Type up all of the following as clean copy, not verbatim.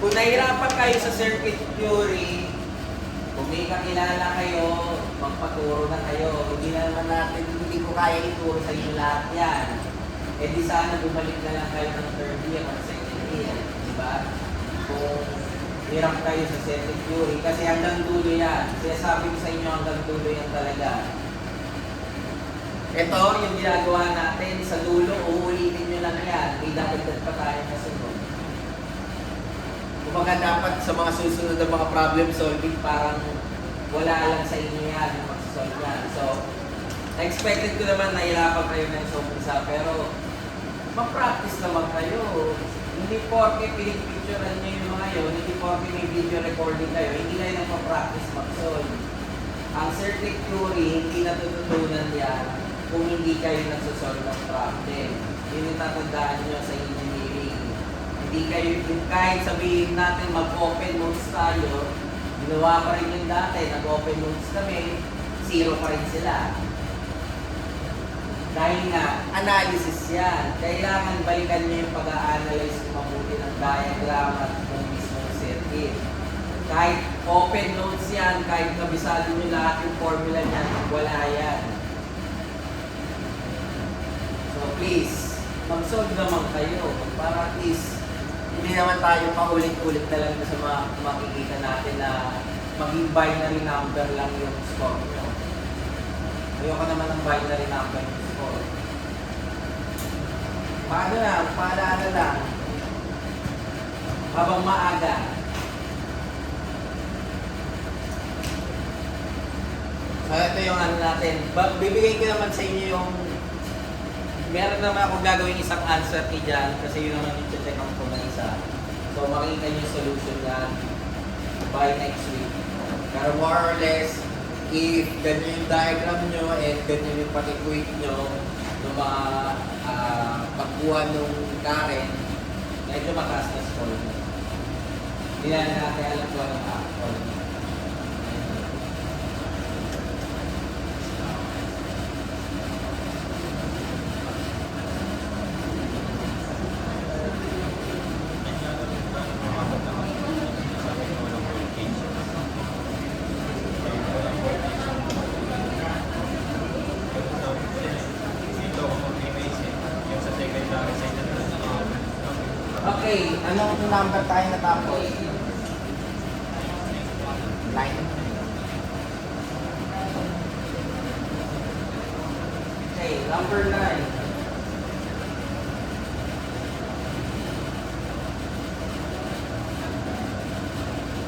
Kung nahirapan kayo sa circuit theory, kung may kakilala kayo, magpaturo na kayo. Hindi naman natin, hindi ko kaya ituro sa inyo lahat yan. Eh di sana bumalik na lang kayo ng third year or second year. Diba? Kung hirap kayo sa circuit theory, kasi hanggang dulo yan. Kaya sabi ko sa inyo hanggang dulo yan talaga. Ito, yung ginagawa natin sa dulo, uulitin nyo lang yan. May dagdag pa tayo kasunod. Kumbaga dapat sa mga susunod na mga problem solving, parang wala lang sa inyo yan yung mag-solve yan. So, expected ko naman na hirapan kayo ng umpisa, pero ma-practice naman kayo. Hindi porke pinipicturean nyo yung mga yun, hindi porke may video recording kayo, hindi kayo nagpa-practice mag-solve. Ang circuit theory, hindi natututunan yan kung hindi kayo nagsosolve ng problem. Yun yung tatandaan nyo sa engineering. Hindi kayo, kahit sabihin natin mag-open notes tayo, ginawa pa rin yung dati, nag-open notes kami, 0 pa rin sila. Dahil nga, analysis yan. Kailangan balikan nyo yung pag-a-analyze kung mabuti ng diagram at kung mismong circuit. Kahit open notes yan, kahit kabisado nyo lahat yung formula niyan, wala yan. So please, mag-solve naman kayo para at least hindi naman tayo paulit-ulit na lang sa mga makikita natin na maging binary number lang yung score nyo. Ayoko naman ng binary number yung score. Paano lang, paalala lang, habang maaga, so ito yung ano natin, bibigay ko naman sa inyo yung meron naman akong gagawin isang answer kay Jan kasi yun naman yung check out ko na isa. So makikita nyo yung solution yan by next week. Pero more or less, if ganyan yung diagram nyo and ganyan yung pag-equate nyo ng mga pagkuha ng current, medyo mataas na score nyo. Hindi na natin alam ko ng actual. Okay, anong number tayo natapos? 9. Okay, number 9.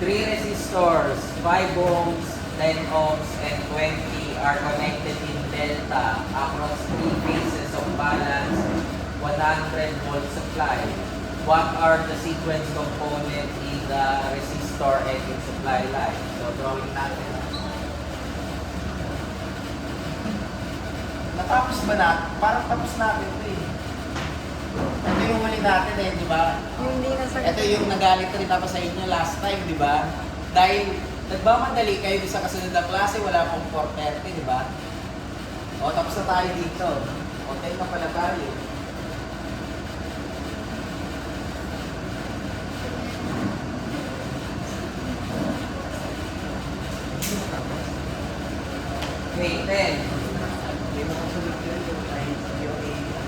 3 resistors, 5 ohms, 10 ohms, and 20 are connected in delta across 3 phases of balance 100 volt supply. What are the sequence components in the resistor and in supply line? So, drawing natin. Natapos ba na? Parang tapos natin ito eh. Ito yung huli natin eh, di ba? Ito yung nagalit rin ako sa inyo last time, di ba? Dahil nagmamadali kayo sa kasunod na klase, wala pong 4:30, di ba? O, tapos na tayo dito. O, 10 na pala tayo. Okay, 10.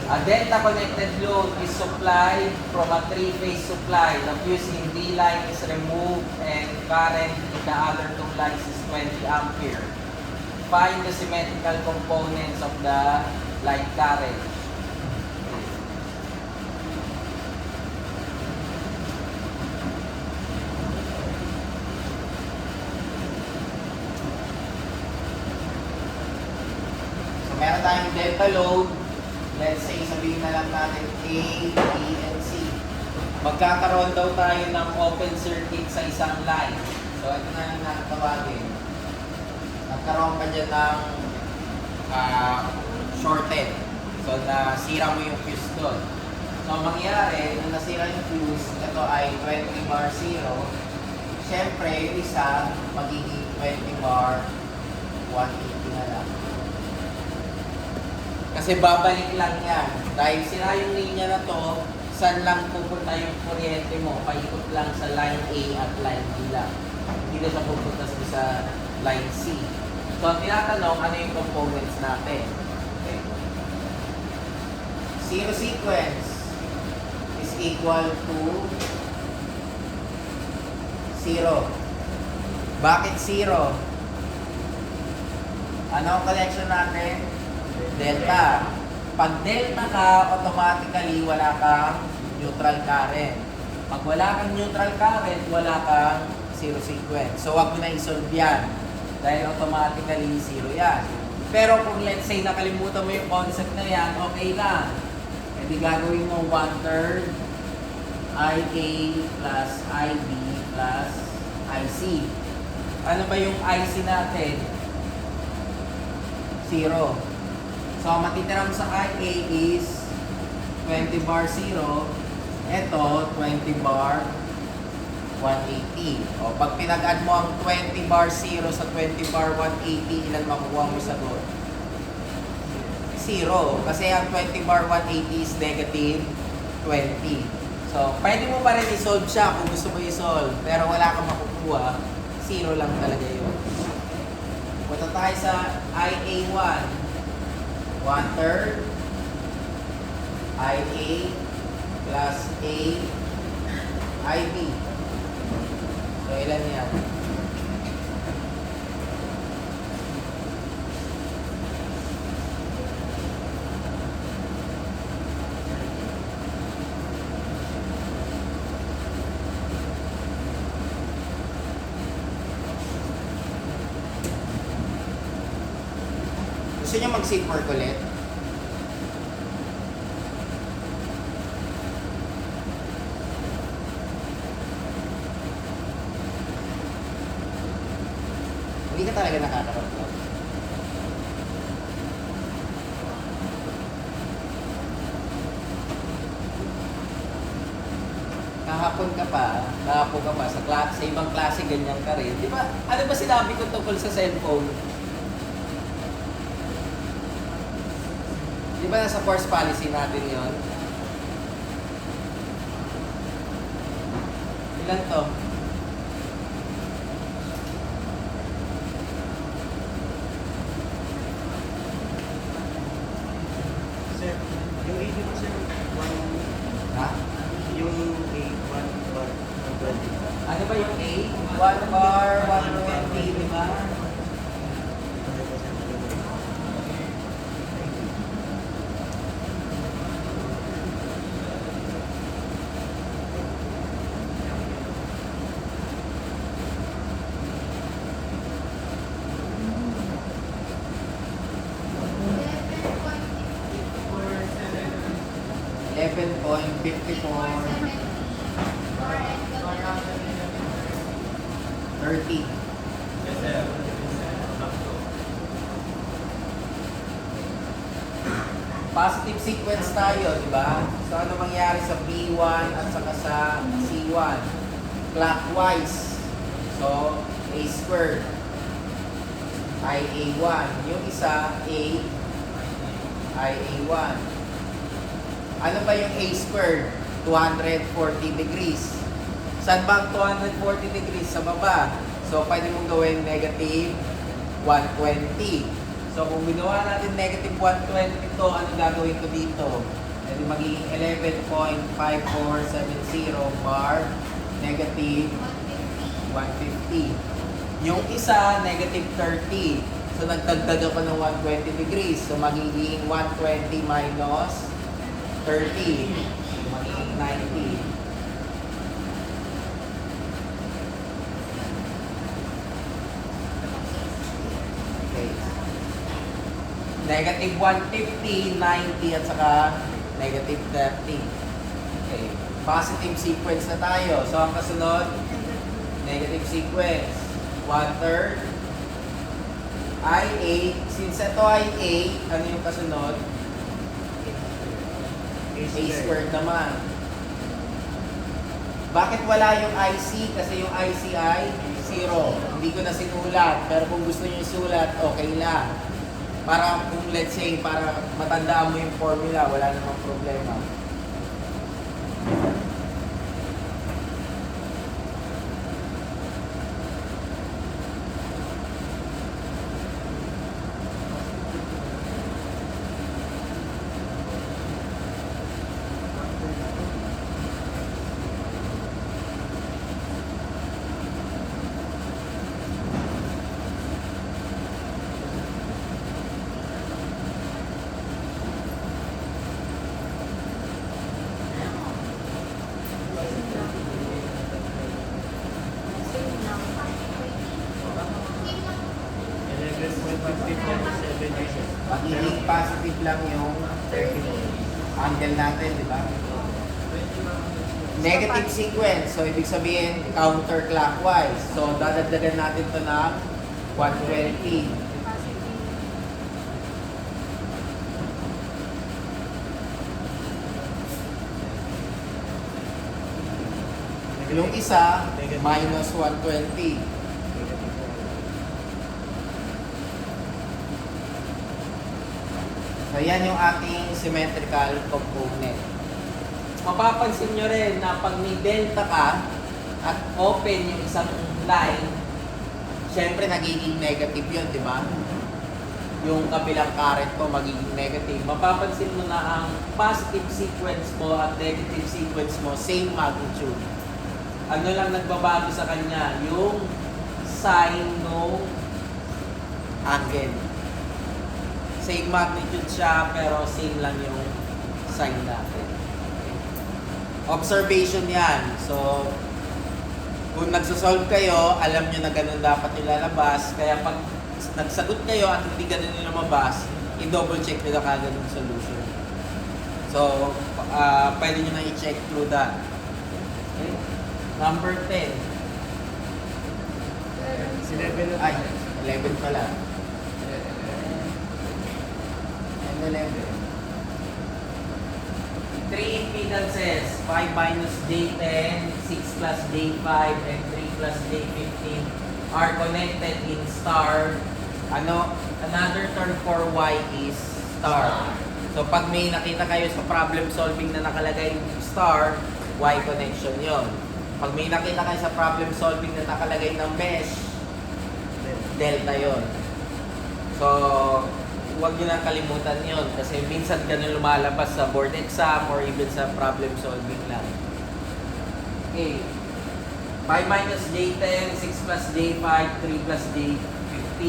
A delta connected load is supplied from a 3-phase supply. The fuse in D line is removed and current in the other 2 lines is 20 ampere. Find the symmetrical components of the line current. So meron tayong delta load. Let's say, sabihin na lang natin A, B, and C. Magkakaroon daw tayo ng open circuit sa isang line. So, ito na yung nakatawagin. Nagkaroon ka dyan ng shorted. So, nasira mo yung fuse doon. So, ang mangyari, nung nasira yung fuse, ito ay 20 bar 0. Siyempre, yung isa, magiging 20 bar 180 na lang. Kasi babalik lang yan. Dahil sira yung linya na to, saan lang pupunta yung kuryente mo, paikot lang sa line A at line B lang. Hindi na siya pupunta sa line C. So, ang tinatanong, ano yung components natin? Okay. Zero sequence is equal to 0. Bakit 0? Ano ang connection natin? Delta. Pag delta ka, automatically wala kang neutral current. Pag wala kang neutral current, wala kang zero sequence. So, wag mo na i-solve yan. Dahil automatically 0 yan. Pero kung let's say nakalimutan mo yung concept na yan, okay lang. E di gagawin mo 1/3 IA plus IB plus IC. Ano ba yung IC natin? 0. So, matitira mo sa IA is 20 bar 0. Ito, 20 bar 180. O, pag pinag-add mo ang 20 bar 0 sa 20 bar 180, ilan makukuha mo sa doon? 0. Kasi ang 20 bar 180 is negative 20. So, pwede mo pa rin i-solve siya kung gusto mo i-solve. Pero wala kang makukuha. 0 lang talaga yun. Punta tayo sa IA1. 1/3 IA plus A IB. So, ilan yan? Gusto nyo mag-seat work ulit? Hindi ka talaga nakakaroon. Kahapon ka pa sa ibang klase ganyan ka rin. Di ba? Ano ba sinabi ko tungkol sa cellphone? Di ba nasa course policy natin yon? Ilan to? Sir, yung 80 mo sir, Ha? yung 1 bar, 120. Ano ba yung A? 1 bar, 120, di ba? $11.54 Yes sir. positive sequence tayo, di ba? So, ano mangyari sa B1 at saka sa C1? Clockwise. So, A squared. IA1. Yung isa, A, IA1. Ano ba yung A squared? 240 degrees. Saan ba ang 240 degrees? Sa baba. So, pwede mong gawin negative 120. So, kung ginawa natin negative 120 to, ano gagawin ko dito? Jadi magiging 11.5470 bar negative 150. Yung isa, negative 30. So, nagdagdag ako ng 120 degrees. So, magiging 120 minus 30. Magiging 90. Negative 150, 90, at saka negative 30. Okay. Positive sequence na tayo. So, ang kasunod, negative sequence. 1/3 IA. Since ito ay A, ano yung kasunod? A squared naman. Bakit wala yung IC? Kasi yung IC ay 0. Hindi ko na sinulat. Pero kung gusto nyo isulat, okay lang. Para kung let's say, para matandaan mo yung formula, wala namang problema. magiging positive lang yung 30 angle natin, di ba? Negative sequence, so ibig sabihin counterclockwise. So dadagdagan natin to ng 120. Yung isa, minus 120. So yan yung ating symmetrical component. Mapapansin nyo rin na pag may delta ka at open yung isang line, syempre nagiging negative yun, di ba? Yung kabilang current ko magiging negative. Mapapansin mo na ang positive sequence mo at negative sequence mo, same magnitude. Ano lang nagbabago sa kanya? Yung sign no angle. Same magnitude siya, pero same lang yung sign natin. Observation yan. So, kung nagsosolve kayo, alam nyo na ganun dapat yung lalabas. Kaya pag nagsagot kayo at hindi ganun yung lumabas, i-double check nyo na kagad yung solution. So, pwede nyo na i-check through that. Okay? Number 10. Ay, 11 pala. And 11. 3 impedances, 5 minus J10, 6 plus J5, and 3 plus J15 are connected in star. Another term for Y is star. So pag may nakita kayo sa problem solving na nakalagay star, Y connection yon. Pag may nakita kayo sa problem solving na nakalagay ng mesh, delta yon. So, huwag nyo nang kalimutan yon kasi minsan ganun lumalabas sa board exam or even sa problem solving lang. Okay. 5 minus J10, 6 plus J5, 3 plus J15.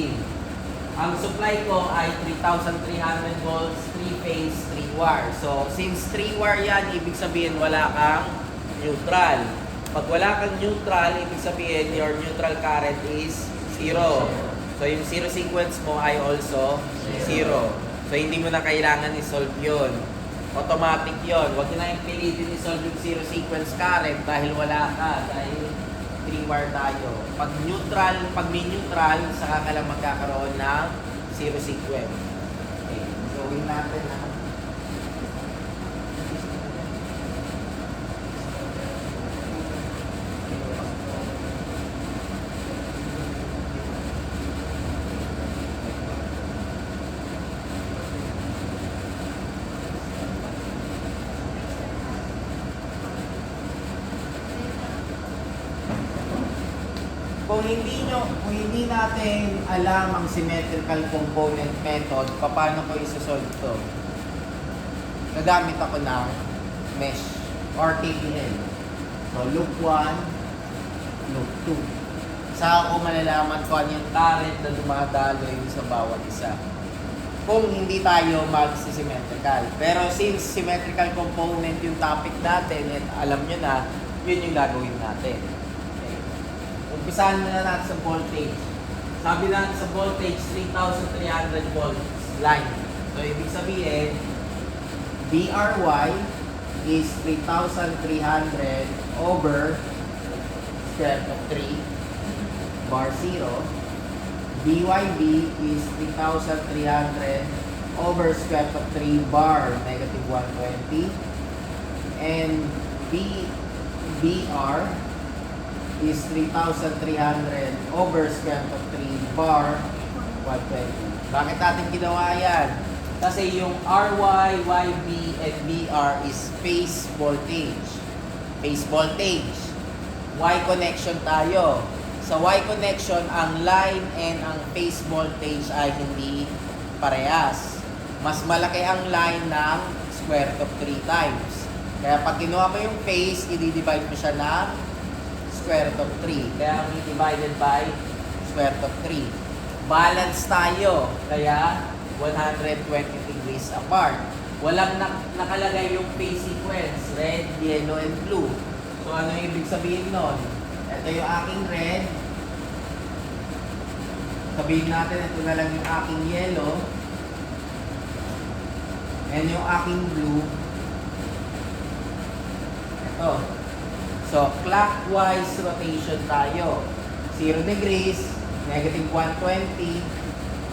Ang supply ko ay 3,300 volts, 3-phase, 3-wire. So, since 3-wire yan, ibig sabihin wala kang neutral. Pag wala kang neutral, ibig sabihin your neutral current is 0. So, yung zero sequence mo ay also 0. So, hindi mo na kailangan i-solve yun. Automatic yun. Huwag nyo na yung pilitin i-solve yung zero sequence current dahil wala ka. Dahil 3-wire tayo. Pag may neutral, saka ka lang magkakaroon ng zero sequence. Okay. Gawin natin na. Kung hindi natin alam ang symmetrical component method, paano ko isosolve ito? Gagamit ako ng mesh or KVL. So, loop 1, loop 2. Saka ko malalaman kung ano yung current na dumadaloy sa bawat isa. Kung hindi tayo mag-symmetrical. Pero since symmetrical component yung topic natin, at alam nyo na, yun yung gagawin natin. Umpisahan na natin sa voltage. Sabi natin sa voltage, 3,300 volts line. So, ibig sabihin, BRY is 3,300 over square root of 3 bar 0. BYB is 3,300 over square root of 3 bar negative 120. And BR is 3,300 over square root of 3 bar 120. Bakit natin ginawa yan? Kasi yung RY, YB, and BR is phase voltage. Phase voltage. Y connection tayo. Sa Y connection, ang line and ang phase voltage ay hindi parehas. Mas malaki ang line ng square root of 3 times. Kaya pag kinuha mo yung phase, i-divide mo siya ng square root of 3. Kaya ang divided by square root of 3. Balance tayo. Kaya 120 degrees apart. Walang nakalagay yung phase sequence. Red, yellow, and blue. So ano yung ibig sabihin nun? Ito yung aking red. Sabihin natin, ito na lang yung aking yellow. And yung aking blue, ito. So, clockwise rotation tayo. 0 degrees, negative 120,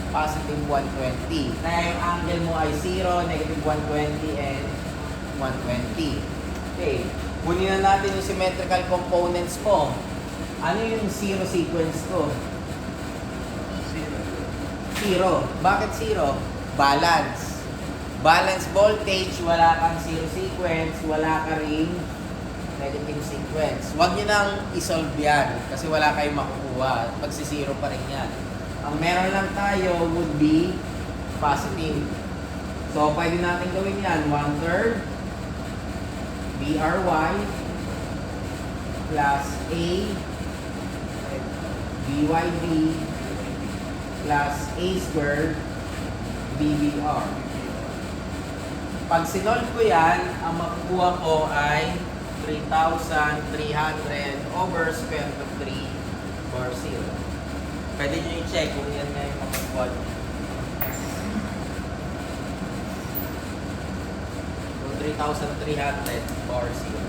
positive 120. Kaya yung angle mo ay 0, negative 120, and 120. Okay. Kunin na natin yung symmetrical components ko. Ano yung zero sequence ko? Zero. Bakit zero? Balance. Balance voltage, wala kang zero sequence, wala ka ring negative sequence. Huwag nyo nang isolve yan kasi wala kayong makukuha. Pagsisiro pa rin yan. Ang meron lang tayo would be positive. So, pwede natin gawin yan. 1/3 BRY plus A BYB plus A squared BBR. Pag sinolve ko yan, ang makukuha ko ay 3,300 over square root of 3 bar 0. Pwede nyo i-check kung yan nga yung makukuha nyo. So, 3,300 bar 0.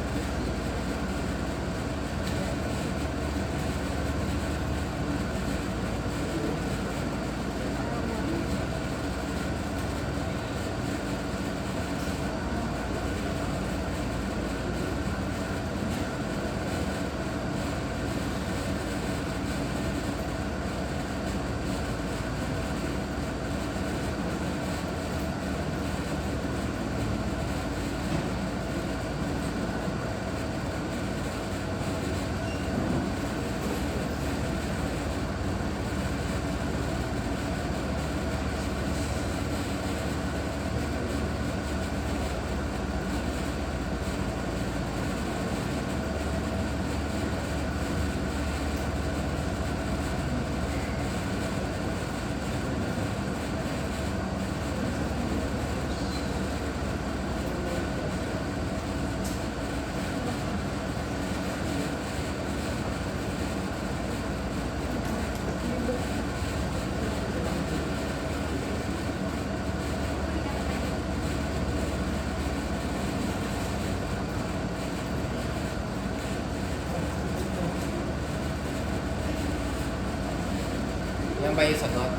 Yan ba yung sagot?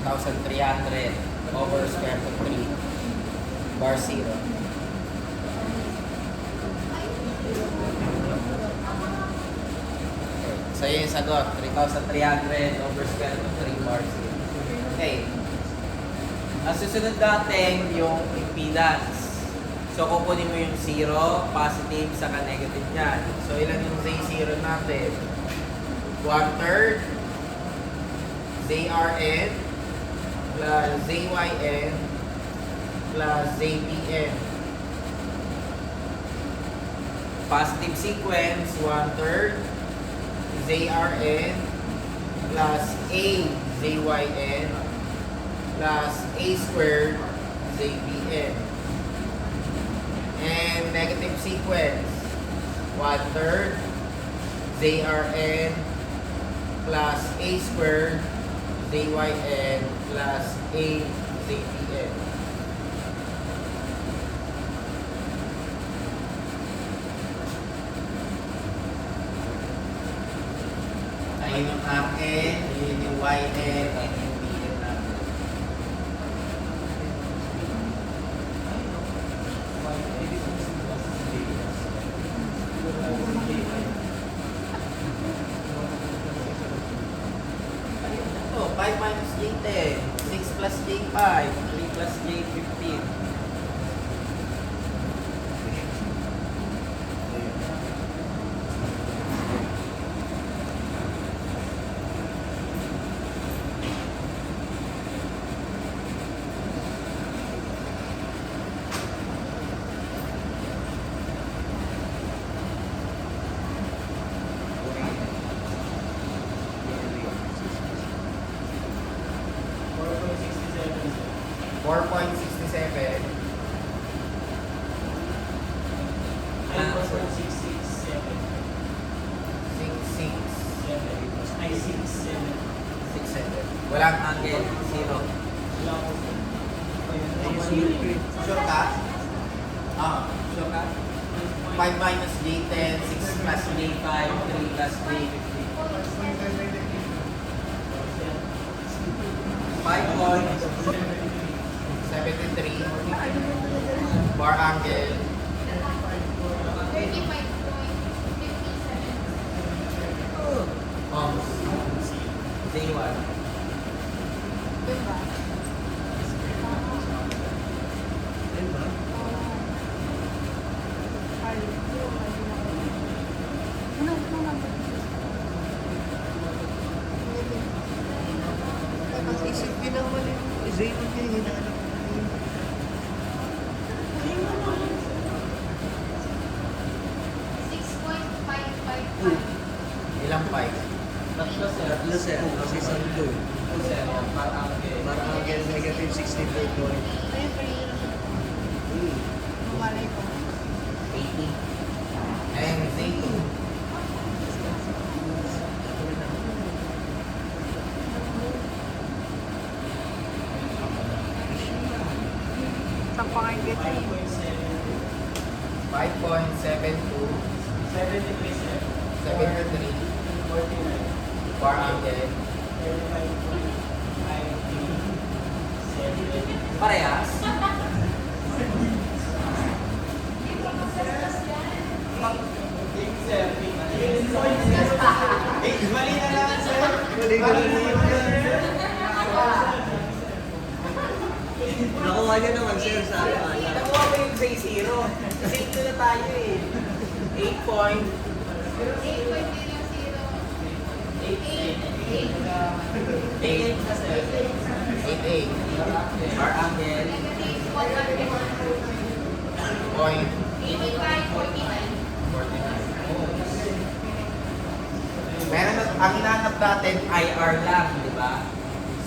3,300 over square root of 3 bar 0. So yun yung sagot. 3,300 over square root of 3 bar 0. Okay. Ang susunod natin yung impedance. So kukunin mo yung 0, positive, saka negative niyan. So ilan yung Z0 natin? 1/3 ZRN plus ZYN plus ZBN. Positive sequence, 1/3 ZRN plus A ZYN plus A squared ZBN. And negative sequence, 1/3 ZRN plus A squared ZYN plus A ZBN. Ayun yung RN, yun yung YN, and yung BN natin. Ito, 5 minus J10, 6 plus J5, 3 plus J15. Ay, 4.667. 6, 6, Ay, 6.7. 6, 7. Walang angle, 0. Wala ko, sir. Sure ka? Sure ka? 5 minus J10, 6 plus J5, 3 plus J15. 5.73 bar angle. 35.57. Ohms. J1. Diba? Isip ko naman yung Raymond kayo, hinahanap ko na yun. 6.555. Ilang 5? Tatlo sir. Tatlo sir, kasi sakto eh. Two sir. Parang Parang again, negative 64 point. Ayun pa rin. Malay ko. 80. And J2. Saan pa kayo gito eh? 5.72 73 bar angle. Parehas? Mali ko lang yun. Nakuha niya naman sir sa akin. Nakuha ko yung J0. Kasi ito na tayo eh. 8 point. 8. 8. Bar angle. Point. 49. Meron na, ang hinanap natin IR lang, di ba?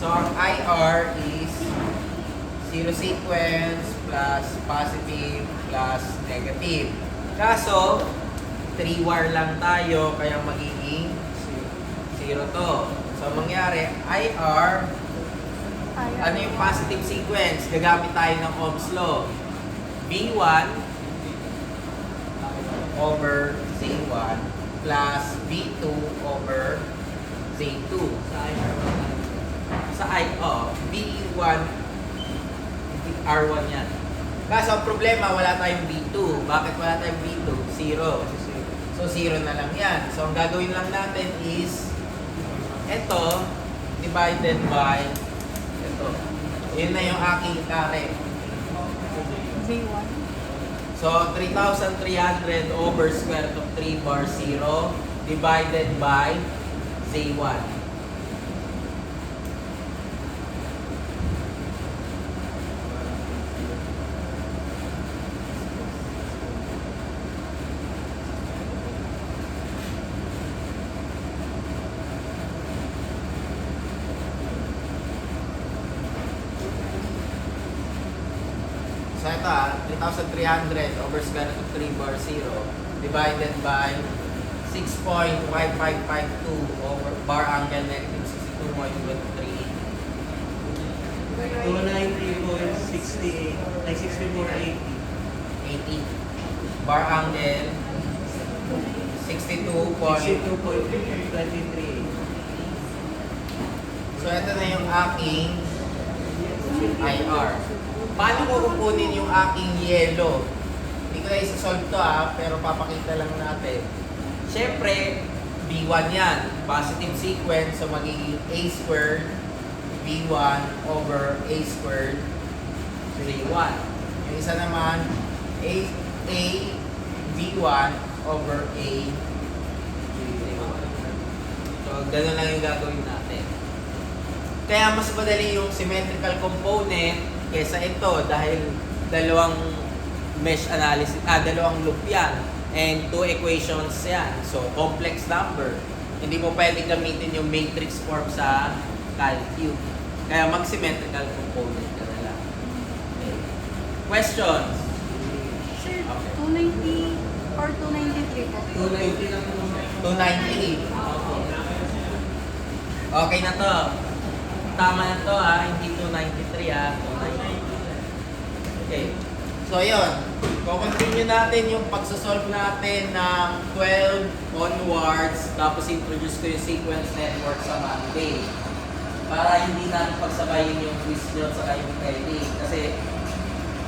So, ang IR is zero sequence plus positive plus negative. Kaso, 3 wire lang tayo, kaya magiging 0 to. So, ang mangyari, IR, ano yung positive sequence? Gagamit tayo ng Ohm's law. V1 over Z1 plus V2 over Z2. Sa V1 R1 yan. Kaso ang problema, wala tayong V2. Bakit wala tayong V2? 0. So 0 na lang yan. So ang gagawin lang natin is ito divided by ito. Yun na yung aking current. J1. So 3,300 over square root of 3 bar 0 divided by Z1. So ito 3,300 over square root of 3 bar 0 divided by 6.5552 over bar angle negative 62.23. 293.68. Ay, 64.80. 80 bar angle 62. 62.23. So ito na yung aking IR. Paano ko kukunin yung aking yellow? Hindi ko na isa-solve to pero papakita lang natin. Siyempre, B1 yan. Positive sequence, so magiging A squared B1 over A squared B1. Yung isa naman, A B1 over A B1. So, gano'n lang yung gagawin natin. Kaya mas madali yung symmetrical component kesa ito dahil dalawang mesh analysis, dalawang loop yan and 2 equations yan. So, complex number. Hindi mo pwedeng gamitin yung matrix form sa calculus. Kaya mag-symmetrical component ka na lang. Okay. Questions? Sir, Okay. 290 or 293 po? 290 lang po. 290. Okay na to. Tama na to hindi 293 290. Okay. So, ayun. Continue natin yung pagsasolve natin ng 12 onwards. Tapos, introduce ko yung sequence network sa Monday. Para hindi natin pagsabayin yung quiz nyo sa yung credit. Kasi,